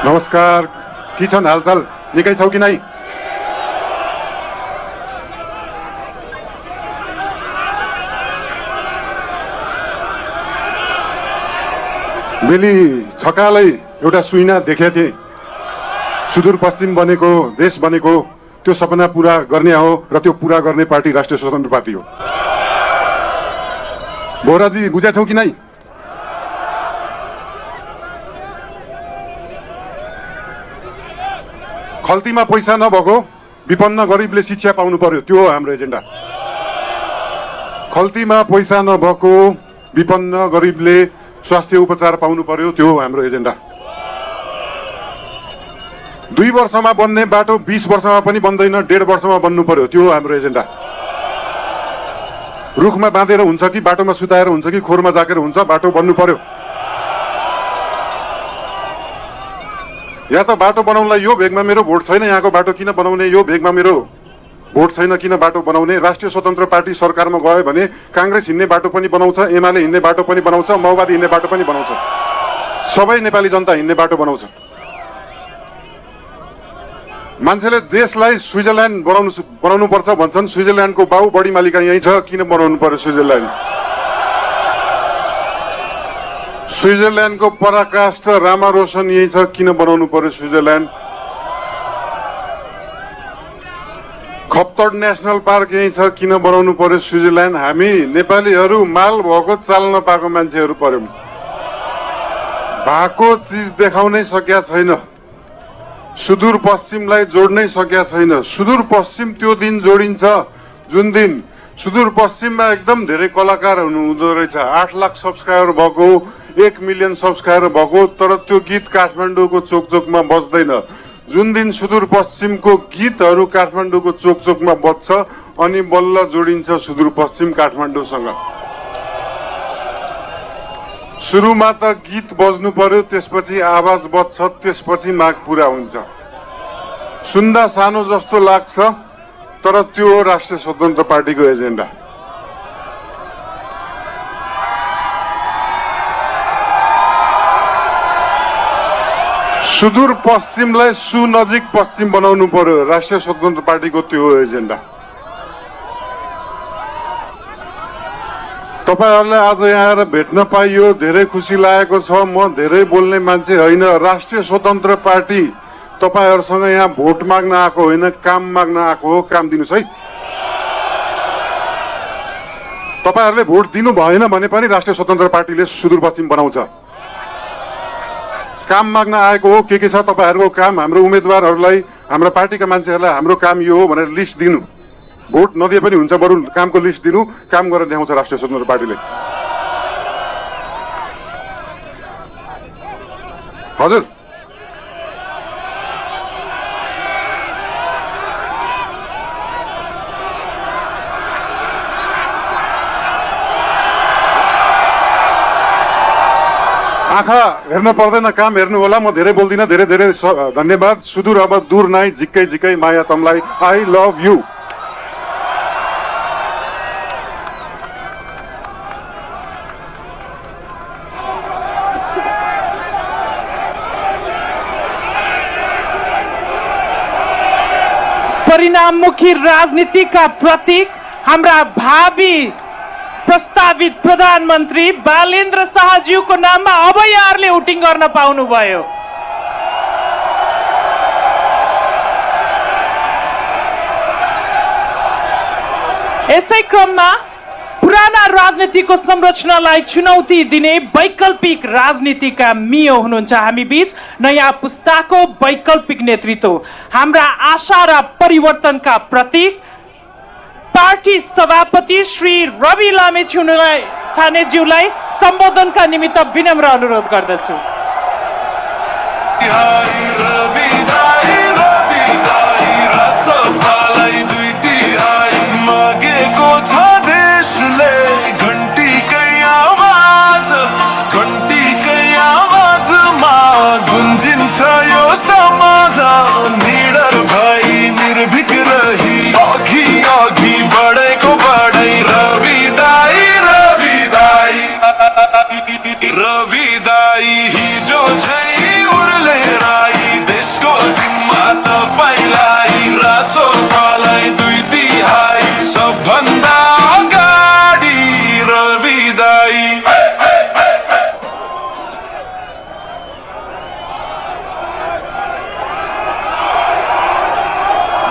नमस्कार, के छन् हालचाल? निकै छौ कि नै? मैले छकालै एउटा सुइना देखेको थिएँ। सुदूरपश्चिम बनेको देश बनेको त्यो सपना पूरा गर्ने हो र त्यो पूरा गर्ने पार्टी राष्ट्रिय स्वतन्त्र पार्टी हो। बोराजी बुझेछौ कि नै? खल्तीमा पैसा नभएको विपन्न गरिबले शिक्षा पाउनु पर्यो, त्यो हो हाम्रो एजेन्डा। खल्तीमा पैसा नभएको विपन्न गरिबले स्वास्थ्य उपचार पाउनु पर्यो, त्यो हो हाम्रो एजेन्डा। 2 वर्षमा बन्ने बाटो 20 वर्षमा पनि बन्दैन, 1.5 वर्षमा बन्नु पर्यो, त्यो हो हाम्रो एजेन्डा। रुखमा बाँधेर हुन्छ कि बाटोमा सुताएर हुन्छ कि खोरमा जाकेर हुन्छ, बाटो बन्नु पर्यो। या त बाटो बनाउनलाई यो भेगमा मेरो भोट छैन, यहाँको बाटो किन बनाउने, यो भेगमा मेरो भोट छैन किन बाटो बनाउने। राष्ट्रिय स्वतन्त्र पार्टी सरकारमा गयो भने काङ्ग्रेस हिँड्ने बाटो पनि बनाउँछ, एमाले हिँड्ने बाटो पनि बनाउँछ, माओवादी हिँड्ने बाटो पनि बनाउँछ, सबै नेपाली जनता हिँड्ने बाटो बनाउँछ। मान्छेले देशलाई स्विजरल्यान्ड बनाउनु पर्छ भन्छन्। स्विजरल्यान्डको बाउ बढी मालिका यही छ, किन बनाउनु पर्यो स्विजरल्यान्ड? स्विजरल्यान्डको पराकाष्ठ रामारोसन यही छ, किन बनाउनु पर्यो स्विजरल्यान्ड? खप्तड नेसनल पार्क यही छ, किन बनाउनु पर्यो स्विजरल्यान्ड? हामी नेपालीहरू माल भएको चाल नपाएको मान्छेहरू पर्यौं। भएको चिज देखाउनै सकेका छैन, सुदूरपश्चिमलाई जोड्नै सकेका छैन। सुदूरपश्चिम त्यो दिन जोडिन्छ जुन दिन सुदूरपश्चिममा एकदम धेरै कलाकार हुँदो रहेछ। 8 लाख सब्सक्राइबर भएको, 1 मिलियन सब्सक्राइबर भएको, तर त्यो गीत काठमाडौँको चोकचोकमा बज्दैन। जुन दिन सुदूरपश्चिमको गीतहरू काठमाडौँको चोकचोकमा बज्छ अनि बल्ल जोडिन्छ सुदूरपश्चिम काठमाडौँसँग। सुरुमा त गीत बज्नु पर्यो, त्यसपछि आवाज बज्छ, त्यसपछि माग पूरा हुन्छ। सुन्दा सानो जस्तो लाग्छ, तर त्यो हो राष्ट्रिय स्वतन्त्र पार्टीको एजेन्डा। सुदूरपश्चिमलाई सुनजिक पश्चिम बनाउनु पर्यो, राष्ट्रिय स्वतन्त्र पार्टीको त्यो हो एजेन्डा। तपाईहरुलाई आज यहाँ आएर भेट्न पाइयो, धेरै खुसी लागेको छ। म धेरै बोल्ने मान्छे होइन। राष्ट्रिय स्वतन्त्र पार्टी तपाईहरुसँग यहाँ भोट माग्न आएको होइन, काम माग्न आएको हो। काम दिनुस् है। तपाईहरुले भोट दिनु भएन भने पनि राष्ट्रिय स्वतन्त्र पार्टीले सुदूरपश्चिम बनाउँछ। काम माग्न आएको हो। के छ तपाईहरुको काम? हाम्रो उम्मेदवारहरूलाई, हाम्रो पार्टीका मान्छेहरूलाई हाम्रो काम यो हो भनेर लिस्ट दिनु। भोट नदिए पनि हुन्छ, बरु कामको लिस्ट दिनु, काम गरेर देखाउँछ राष्ट्रिय स्वतन्त्र पार्टीले। हजुर, आँखा हेर्न पर्दैन, काम हेर्नु होला। म धेरै बोल्दिनँ। धेरै धेरै धन्यवाद। सुदूर अब दूर नाइ, झिक्कै झिक्कै माया तमलाई। I love you. परिणाममुखी राजनीतिका प्रतीक हाम्रा भावी प्रस्तावित प्रधानमन्त्री बालेन्द्र शाहज्यूको नाममा अब यहाँहरूले भोटिङ गर्न पाउनुभयो। यसै क्रममा पुराना राजनीतिको संरचनालाई चुनौती दिने वैकल्पिक राजनीतिका मियो हुनुहुन्छ हामी बीच। नयाँ पुस्ताको वैकल्पिक नेतृत्व, हाम्रा आशा र परिवर्तनका प्रतीक पार्टी सभापति श्री रवि लामेछानेज्यूलाई सम्बोधनका निमित्त विनम्र अनुरोध गर्दछु। रवि